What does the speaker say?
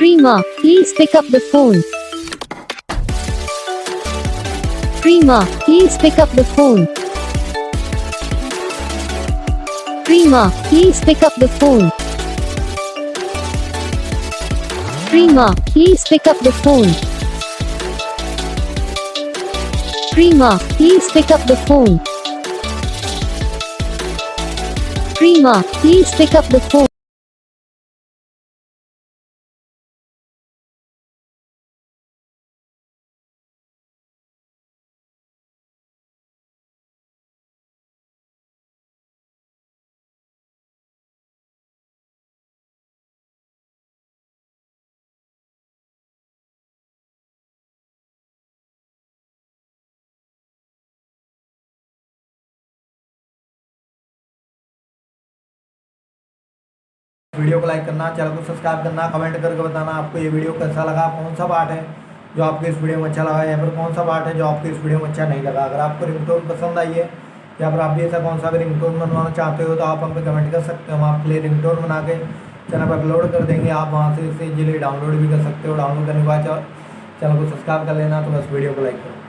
Prima, please pick up the phone. Prima, please pick up the phone. Prima, please pick up the phone. Prima, please pick up the phone. Prima, please pick up the phone. Prima, please pick up the phone. Video को like करना, channel को subscribe करना, comment करके बताना आपको ये video कैसा लगा, कौन सा पार्ट है जो आपको इस वीडियो में अच्छा लगा या फिर कौन सा पार्ट है जो आपको इस वीडियो में अच्छा नहीं लगा। अगर आपको रिंगटोन पसंद आई है या फिर आप भी ऐसा कौन सा भी रिंगटोन बनवाना चाहते हो तो आप हम पे कमेंट कर सकते हो। हम आपके लिए रिंगटोन बना के चैनल पर अपलोड कर देंगे। आप वहाँ से इसे इजीली डाउनलोड भी कर सकते हो। डाउनलोड करने के बाद चैनल को सब्सक्राइब कर लेना। तो बस वीडियो को लाइक करो।